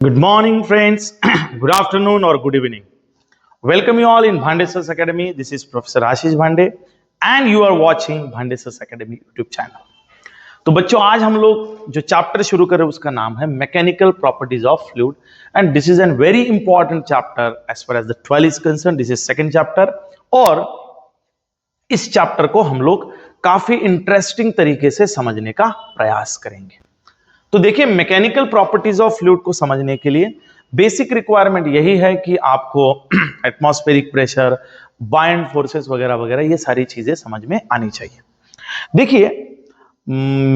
Good morning, friends. Good afternoon or good evening. Welcome you all in Bhande Sir's Academy. This is Professor Ashish Bhande, and you are watching Bhande Sir's Academy YouTube channel. तो बच्चों आज हम लोग जो chapter शुरू कर रहे हैं उसका नाम है mechanical properties of fluid and this is an very important chapter as far as the 12 is concern. This is second chapter और इस चैप्टर को हम लोग काफी इंटरेस्टिंग तरीके से समझने का प्रयास करेंगे. तो देखिए मैकेनिकल प्रॉपर्टीज ऑफ फ्लूइड को समझने के लिए बेसिक रिक्वायरमेंट यही है कि आपको एटमॉस्फेरिक प्रेशर, बाइंड फोर्सेस वगैरह वगैरह ये सारी चीजें समझ में आनी चाहिए. देखिए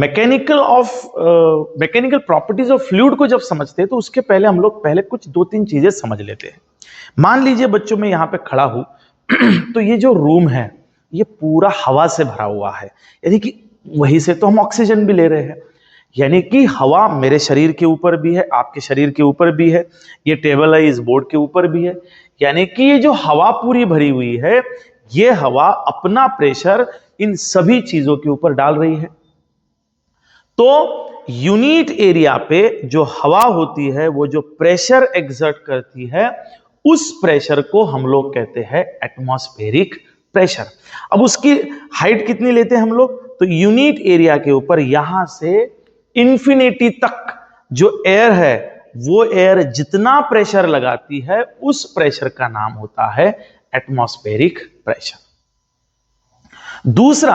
मैकेनिकल प्रॉपर्टीज ऑफ फ्लूइड को जब समझते हैं तो उसके पहले हम लोग कुछ दो तीन चीजें समझ लेते हैं. मान लीजिए बच्चों मैं यहां पे खड़ा हूं तो ये जो रूम है ये पूरा हवा से भरा हुआ है, यानी कि वहीं से तो हम ऑक्सीजन भी ले रहे हैं, यानी कि हवा मेरे शरीर के ऊपर भी है, आपके शरीर के ऊपर भी है, ये टेबल है इस बोर्ड के ऊपर भी है, यानी कि ये जो हवा पूरी भरी हुई है ये हवा अपना प्रेशर इन सभी चीजों के ऊपर डाल रही है. तो यूनिट एरिया पे जो हवा होती है वो जो प्रेशर एक्सर्ट करती है उस प्रेशर को हम लोग कहते हैं एटमॉस्फेरिक प्रेशर. अब उसकी हाइट कितनी लेते हैं हम लोग, तो यूनिट एरिया के ऊपर यहां से इंफिनिटी तक जो एयर है वो एयर जितना प्रेशर लगाती है उस प्रेशर का नाम होता है एटमॉस्फेरिक प्रेशर. दूसरा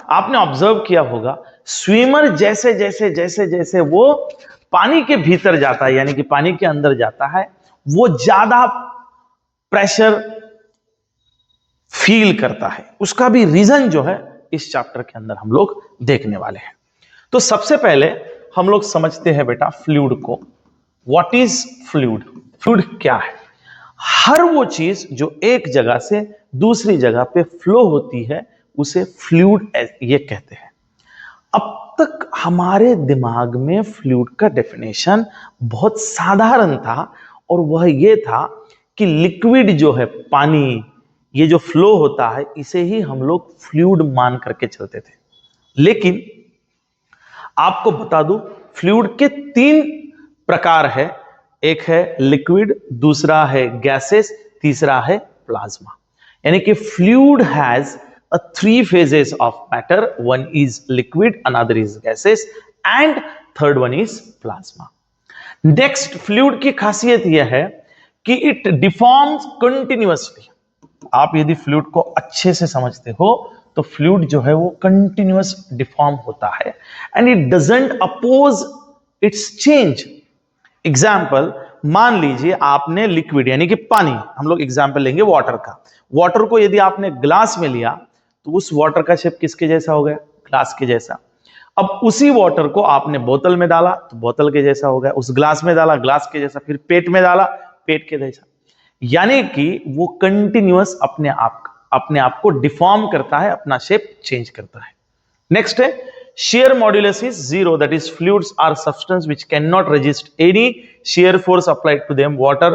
आपने ऑब्जर्व किया होगा स्विमर जैसे जैसे जैसे जैसे वो पानी के भीतर जाता है यानी कि पानी के अंदर जाता है वो ज्यादा प्रेशर फील करता है. उसका भी रीजन जो है इस चैप्टर के अंदर हम लोग देखने वाले हैं. तो सबसे पहले हम लोग समझते हैं बेटा फ्लूइड को. What is fluid? फ्लूइड क्या है? हर वो चीज जो एक जगह से दूसरी जगह पे फ्लो होती है उसे फ्लूइड ये कहते हैं. अब तक हमारे दिमाग में फ्लूइड का डेफिनेशन बहुत साधारण था और वह ये था कि लिक्विड जो है पानी ये जो फ्लो होता है इसे ही हम लोग फ्लूइड मान करके चलते थे. लेकिन आपको बता दूं फ्लूइड के तीन प्रकार है. एक है लिक्विड, दूसरा है गैसेस, तीसरा है प्लाज्मा. यानी कि fluid has three phases of matter. One is liquid, another is gases and third one is plasma. Next fluid की खासियत यह है कि इट डिफॉर्म्स कंटिन्यूअसली. आप यदि फ्लूइड को अच्छे से समझते हो तो फ्लूइड जो है वो कंटिन्यूअस डिफॉर्म होता है and it doesn't oppose its change. Example मान लीजिए आपने लिक्विड यानी कि पानी, हम लोग एग्जाम्पल लेंगे वाटर का. वाटर को यदि आपने ग्लास में लिया तो उस वाटर का शेप किसके जैसा हो गया? ग्लास के जैसा. अब उसी वाटर को आपने बोतल में डाला तो बोतल के जैसा हो गया, उस ग्लास में डाला ग्लास के जैसा, फिर पेट में डाला पेट के जैसा. यानी कि वो कंटिन्यूअस अपने आप को डिफॉर्म करता है, अपना शेप चेंज करता है. नेक्स्ट है shear modulus is zero, that is fluids are substance which cannot resist any shear force applied to them. Water,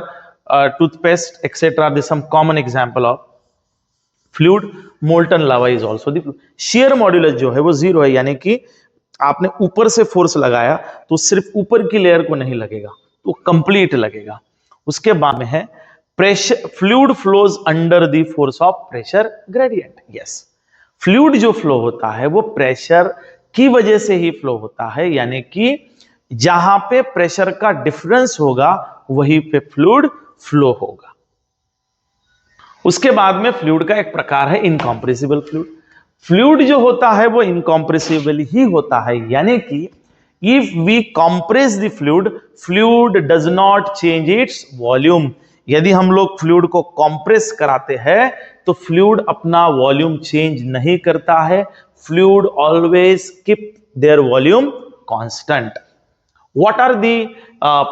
toothpaste etc. are some common example of fluid. molten lava is also the fluid. shear modulus जो है वो zero है, यानी कि आपने ऊपर से force लगाया तो सिर्फ ऊपर की लेयर को नहीं लगेगा, तो कंप्लीट लगेगा. उसके बाद में है pressure. Fluid flows under the force of pressure gradient. Yes, fluid जो फ्लो होता है वो प्रेशर की वजह से ही फ्लो होता है, यानी कि जहां पे प्रेशर का डिफरेंस होगा वहीं पे फ्लूइड फ्लो होगा. उसके बाद में फ्लूइड का एक प्रकार है इनकॉम्प्रेसिबल फ्लूइड. फ्लूइड जो होता है वो इनकॉम्प्रेसिबल ही होता है, यानी कि if we compress the fluid, fluid does not change its volume. यदि हम लोग फ्लूइड को कंप्रेस कराते हैं तो फ्लूइड अपना वॉल्यूम चेंज नहीं करता है. Fluid always keep their volume constant. What are the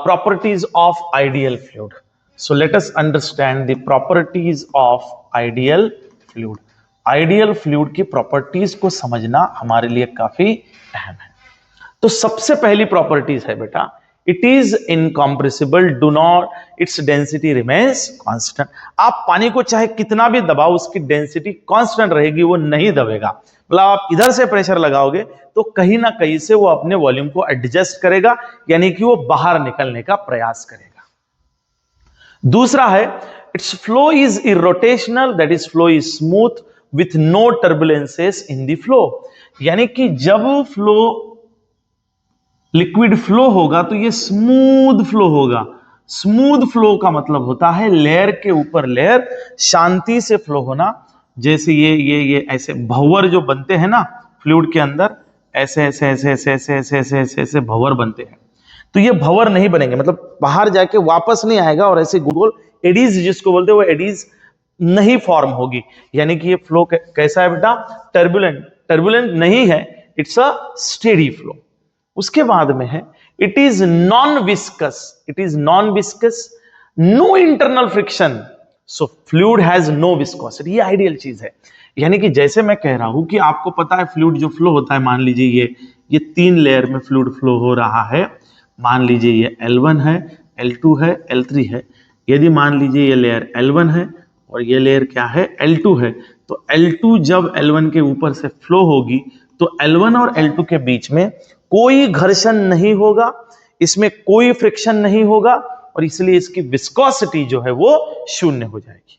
properties of ideal fluid? So let us understand the properties of ideal fluid. Ideal fluid की properties को समझना हमारे लिए काफी अहम है. तो सबसे पहली properties है बेटा, it is incompressible, do not, its density remains constant. आप पानी को चाहे कितना भी दबाओ उसकी डेंसिटी कांस्टेंट रहेगी, वो नहीं दबेगा. मतलब आप इधर से प्रेशर लगाओगे तो कहीं ना कहीं से वो अपने वॉल्यूम को एडजस्ट करेगा, यानी कि वो बाहर निकलने का प्रयास करेगा. दूसरा है it's flow is irrotational, that is flow is smooth with no turbulences in the flow. यानी कि जब फ्लो लिक्विड फ्लो होगा तो ये स्मूथ फ्लो होगा। स्मूथ फ्लो का मतलब होता है लेयर के ऊपर लेयर शांति से फ्लो होना। जैसे ये ऐसे भंवर जो बनते हैं ना फ्लूइड के अंदर, ऐसे ऐसे ऐसे ऐसे ऐसे ऐसे ऐसे ऐसे ऐसे भंवर बनते हैं, तो ये भंवर नहीं बनेंगे, मतलब बाहर जाके वापस नहीं आएगा और ऐसे गोल एडीज जिसको बोलते हैं वो एडीज नहीं फॉर्म होगी। यानी कि ये फ्लो कैसा है बेटा? टर्बुलेंट। टर्बुलेंट नहीं है, इट्स अ स्टेडी फ्लो। उसके बाद में है it is non viscous. It is non viscous, no internal friction, so fluid has no viscosity. ये आइडियल चीज है। यानी कि जैसे मैं कह रहा हूं कि आपको पता है फ्लूइड जो फ्लो होता है, मान लीजिए ये 3 लेयर में फ्लूइड फ्लो हो रहा है। मान लीजिए ये L1 है, L2 है, L3 है। यदि मान लीजिए ये लेयर L1 है और ये लेयर क्या है? L2 है। तो L2 जब L1 के ऊपर से फ्लो होगी तो L1 और L2 के बीच में कोई घर्षण नहीं होगा, इसमें कोई फ्रिक्शन नहीं होगा और इसलिए इसकी विस्कोसिटी जो है वो शून्य हो जाएगी।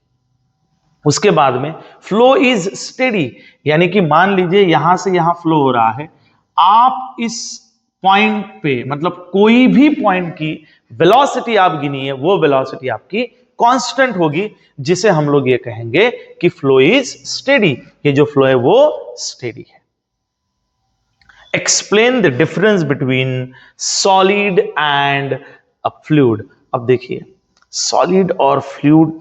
उसके बाद में फ्लो इज स्टेडी, यानी कि मान लीजिए यहां से यहां फ्लो हो रहा है, आप इस पॉइंट पे मतलब कोई भी पॉइंट की वेलोसिटी आप गिनिए, वो वेलोसिटी आपकी कांस्टेंट होगी, जिसे हम लोग ये कहेंगे कि फ्लो इज स्टेडी। ये जो फ्लो है वो स्टेडी है। Explain the difference between solid and a fluid. अब देखिए सॉलिड और फ्लूइड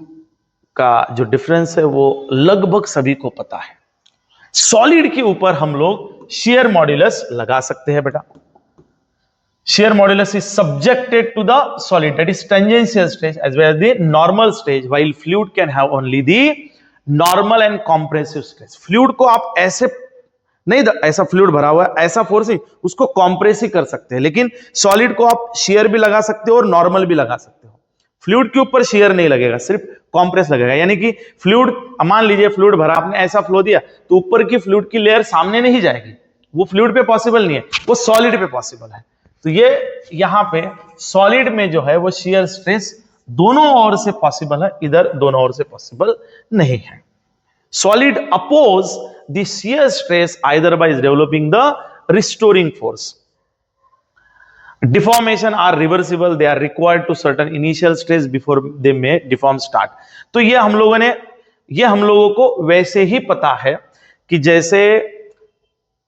का जो डिफरेंस है वो लगभग सभी को पता है। सॉलिड के ऊपर हम लोग shear मॉड्यूलस लगा सकते हैं बेटा। shear modulus is subjected to the solid, that is tangential stage as well as the normal stage, while fluid can have only the normal and compressive stage। Fluid को आप ऐसे नहीं, ऐसा फ्लूइड भरा हुआ है ऐसा फोर्स ही उसको कॉम्प्रेस ही कर सकते हैं, लेकिन सॉलिड को आप शेयर भी लगा सकते हो और नॉर्मल भी लगा सकते हो। फ्लूइड के ऊपर शेयर नहीं लगेगा, सिर्फ कॉम्प्रेस लगेगा। यानी कि फ्लूइड, मान लीजिए फ्लूइड भरा, आपने ऐसा फ्लो दिया तो ऊपर की फ्लूइड की लेयर सामने नहीं जाएगी, वो फ्लूइड पे पॉसिबल नहीं है, वो सॉलिड पे पॉसिबल है। तो ये यहां पे सॉलिड में जो है वो शेयर स्ट्रेस दोनों ओर से पॉसिबल है, इधर दोनों ओर से पॉसिबल नहीं है। Solid oppose the shear stress either by developing the restoring force. Deformation are reversible, they are required to certain initial stress before they may deform start। तो ये हम लोगों को वैसे ही पता है कि जैसे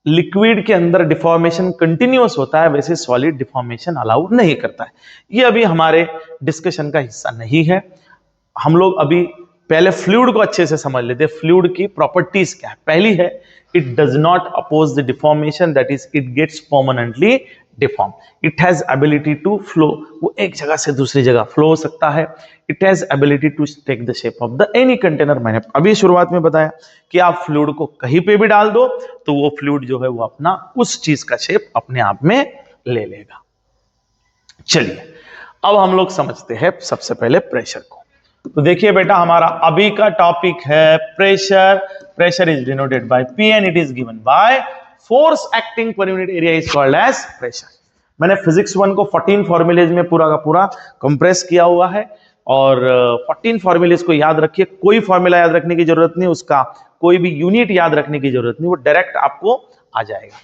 लिक्विड के अंदर डिफॉर्मेशन कंटिन्यूअस होता है, वैसे सॉलिड डिफॉर्मेशन अलाउ नहीं करता है। ये अभी हमारे डिस्कशन का हिस्सा नहीं है। हम लोग अभी पहले फ्लूइड को अच्छे से समझ लेते हैं। फ्लूइड की प्रॉपर्टीज क्या है? पहली है it does not oppose the deformation, that is it gets permanently deform. It has ability to flow, वो एक जगह से दूसरी जगह फ्लो हो सकता है। It has ability to take the shape of the any container. मैंने अभी शुरुआत में बताया कि आप फ्लूइड को कहीं पे भी डाल दो तो वो फ्लूइड जो है वो अपना उस चीज का शेप अपने आप में ले लेगा। चलिए अब हम लोग समझते हैं सबसे पहले प्रेशर को। तो देखिए बेटा हमारा अभी का टॉपिक है pressure. Pressure is denoted by P and it is given by force acting per unit area is called as pressure। मैंने फिजिक्स 1 को 14 फॉर्मूलेज में पूरा का पूरा कंप्रेस किया हुआ है और 14 फॉर्मूलेज को याद रखिए। कोई फॉर्मूला याद रखने की जरूरत नहीं, उसका कोई भी यूनिट याद रखने की जरूरत नहीं, वो डायरेक्ट आपको आ जाएगा।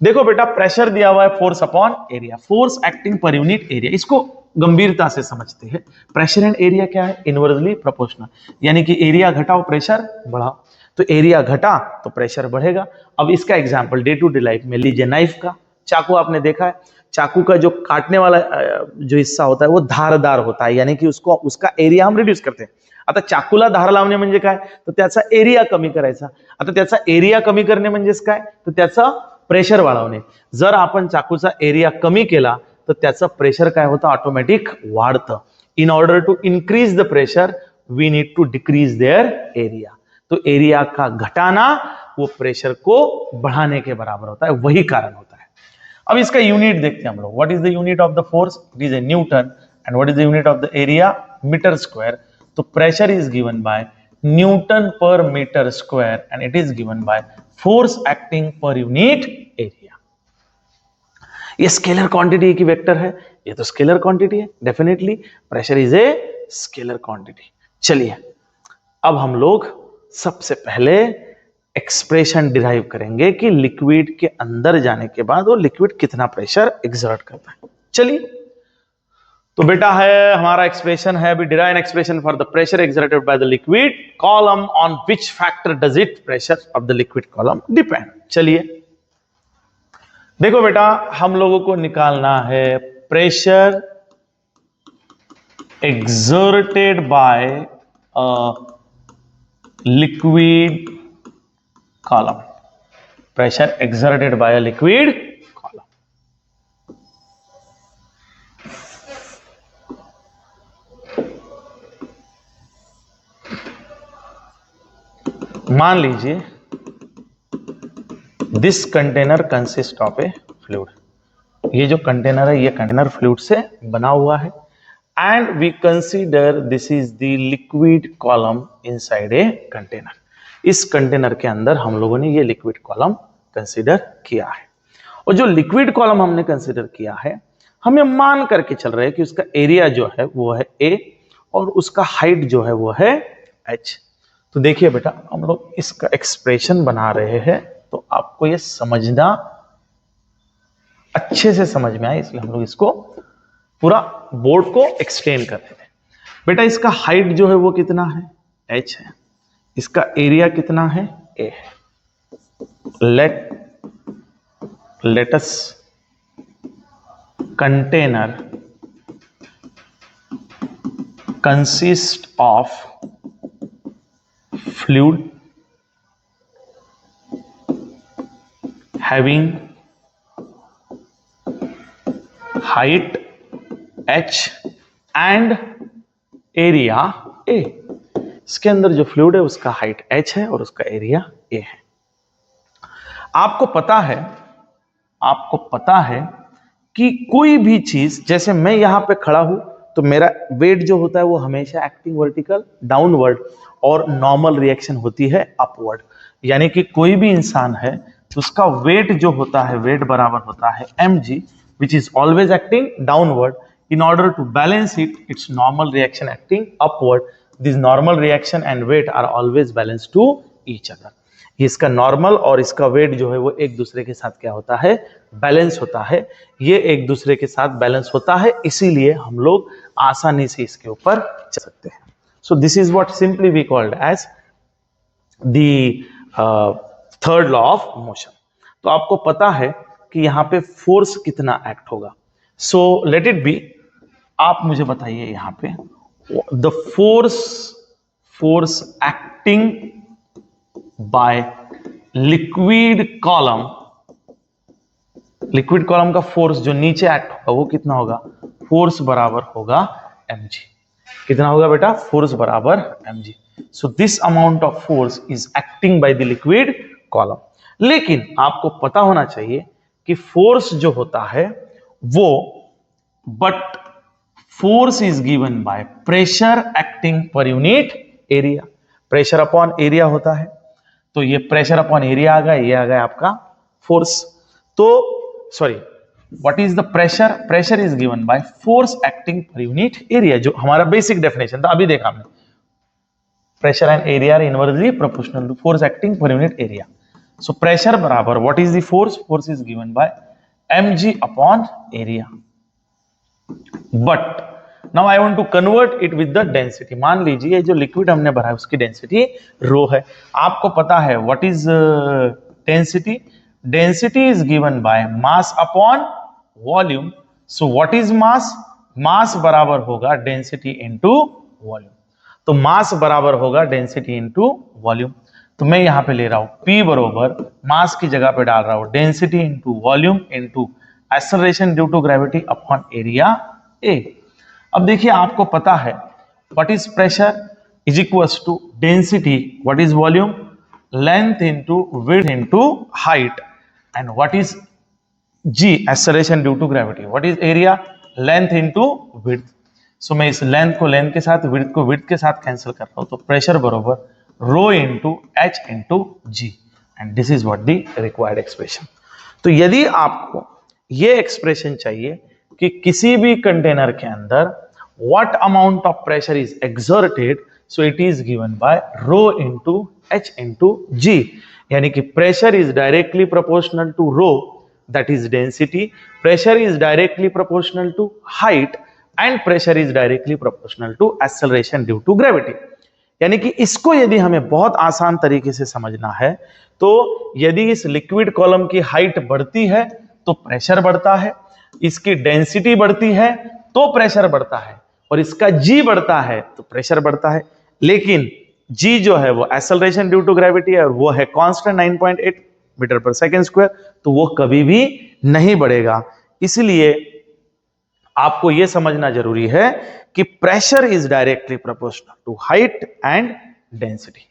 देखो बेटा प्रेशर दिया हुआ है force upon area, force acting per unit area. इसको गंभीरता से समझते हैं। प्रेशर एंड एरिया क्या है? इनवर्सली प्रोपोर्शनल, यानी कि एरिया घटाओ प्रेशर बढ़ाओ, तो एरिया घटा तो प्रेशर बढ़ेगा। अब इसका example day to day life में लीजिए। नाइफ का, चाकू आपने देखा है, चाकू का जो काटने वाला जो हिस्सा होता है वो धारदार होता है, यानी कि उसका एरिया हम रिड्यूस करते हैं। आता चाकूला धार लावणे म्हणजे काय? तर त्याचा एरिया कमी करायचा। आता त्याचा एरिया कमी करणे म्हणजेच काय? तर त्याचा प्रेशर वाढवणे। जर आपण चाकूचा एरिया कमी केला तर त्याचं प्रेशर काय होतं? ऑटोमॅटिक वाढतं। In order to increase the pressure we need to decrease their area. तो एरिया का घटाना वो प्रेशर को बढ़ाने के बराबर होता है, वही कारण होता है। अब इसका यूनिट देखते हैं हम लोग। What is the unit of the force? It is a newton. And what is the unit of the area? Metre square. तो pressure is given by newton per metre square and it is given by force acting per unit area. ये scalar quantity की vector है, ये तो scalar quantity है। Definitely pressure is a scalar quantity. चलिए अब हम लोग सबसे पहले एक्सप्रेशन डिराइव करेंगे कि लिक्विड के अंदर जाने के बाद वो लिक्विड कितना प्रेशर एक्सर्ट करता है। चलिए तो बेटा है हमारा एक्सप्रेशन है, we derive an expression for the pressure exerted by the liquid column, on which factor does it pressure of the liquid column depend. चलिए देखो बेटा, हम लोगों को निकालना है pressure exerted by a liquid column. Pressure exerted by a liquid column. मान लीजिए this container consist of A fluid, ये जो कंटेनर है ये कंटेनर फ्लूइड से बना हुआ है, and we consider this is the liquid column inside a container. इस कंटेनर के अंदर हम लोगों ने ये लिक्विड कॉलम कंसीडर किया है, और जो लिक्विड कॉलम हमने कंसीडर किया है हमें मान करके चल रहे हैं कि उसका एरिया जो है वो है A और उसका हाइट जो है वो है H। तो देखिए बेटा, हम लोग इसका एक्सप्रेशन बना रहे हैं तो आपको ये समझना अच्छे से समझ में आए, इसलिए हम लोग इसको पूरा बोर्ड को एक्सटेंड कर देते हैं। बेटा इसका हाइट जो है वो कितना है, h है, इसका एरिया कितना है, a है। Let us container consist of fluid having height H and area A। इसके अंदर जो फ्लूइड है उसका हाइट H है और उसका एरिया A है। आपको पता है कि कोई भी चीज, जैसे मैं यहां पे खड़ा हूं तो मेरा वेट जो होता है वो हमेशा एक्टिंग वर्टिकल डाउनवर्ड और नॉर्मल रिएक्शन होती है अपवर्ड। यानी कि कोई भी इंसान है तो उसका वेट जो होता है, वेट बराबर होता है mg which is always acting downward. In order to balance it, its normal reaction acting upward. This normal reaction and weight are always balanced to each other. इसका नॉर्मल और इसका वेट जो है वो एक दूसरे के साथ क्या होता है, बैलेंस होता है। ये एक दूसरे के साथ बैलेंस होता है, इसीलिए हम लोग आसानी से इसके ऊपर चल सकते हैं। So this is what simply we called as the third law of motion. तो आपको पता है कि यहां पे फोर्स कितना एक्ट होगा। सो लेट इट बी, आप मुझे बताइए यहां पे the force acting by liquid column का फोर्स जो नीचे एक्ट होगा वो कितना होगा, फोर्स बराबर होगा mg। कितना होगा बेटा, फोर्स बराबर mg। So this amount of force is acting by the liquid column. लेकिन आपको पता होना चाहिए कि फोर्स जो होता है वो, but force is given by pressure acting per unit area. Pressure upon area होता है, तो ये प्रेशर अपॉन एरिया आ गया, ये आ गया आपका फोर्स। तो sorry, what is the pressure, pressure is given by force acting per unit area, जो हमारा बेसिक डेफिनेशन था अभी देखा हमने। Pressure and area are inversely proportional to force acting per unit area. So pressure बराबर what is the force? Force is given by mg upon area. But now I want to convert it with the density. मान लीजिए जो liquid हमने भरा है उसकी density rho है। आपको पता है what is density? Density is given by mass upon volume. So what is mass? Mass बराबर होगा density into volume. तो mass बराबर होगा density into volume। तो मैं यहां पे ले रहा हूं P बरोबर मास की जगह पे डाल रहा हूं density into volume into acceleration due to gravity upon area A। अब देखिए आपको पता है what is pressure is equals to density, what is volume, length into width into height, and what is G acceleration due to gravity, what is area, length into width. So मैं इस length को length के साथ, width को width के साथ cancel कर रहा हूं, तो प्रेशर बरोबर rho into H into G, and this is what the required expression. तो यदि आपको ये एक्सप्रेशन चाहिए कि किसी भी कंटेनर के अंदर what amount of pressure is exerted, so it is given by rho into h into g. यानी कि pressure is directly proportional to rho, that is density, pressure is directly proportional to height, and pressure is directly proportional to acceleration due to gravity. यानी कि इसको यदि हमें बहुत आसान तरीके से समझना है तो यदि इस लिक्विड कॉलम की हाइट बढ़ती है तो प्रेशर बढ़ता है, इसकी डेंसिटी बढ़ती है तो प्रेशर बढ़ता है, और इसका जी बढ़ता है तो प्रेशर बढ़ता है। लेकिन जी जो है वो एक्सेलरेशन ड्यू टू ग्रेविटी है और वो है कांस्टेंट 9.8 मीटर पर सेकेंड स्क्वायर, तो वो कभी भी नहीं बढ़ेगा। इसलिए आपको यह समझना जरूरी है कि pressure is directly proportional to height and density.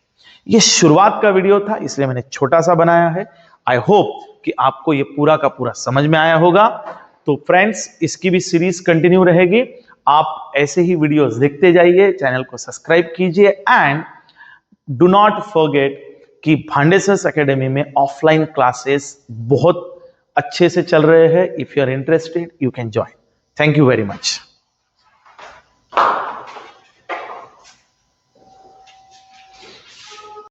ये शुरुआत का वीडियो था इसलिए मैंने छोटा सा बनाया है। आई होप कि आपको ये पूरा का पूरा समझ में आया होगा। तो फ्रेंड्स, इसकी भी सीरीज कंटिन्यू रहेगी, आप ऐसे ही वीडियोस देखते जाइए, चैनल को सब्सक्राइब कीजिए एंड डू नॉट फॉरगेट कि भांडेसर्स एकेडमी में ऑफलाइन क्लासेस बहुत अच्छे से चल रहे हैं। If you are interested you can join. Thank you very much.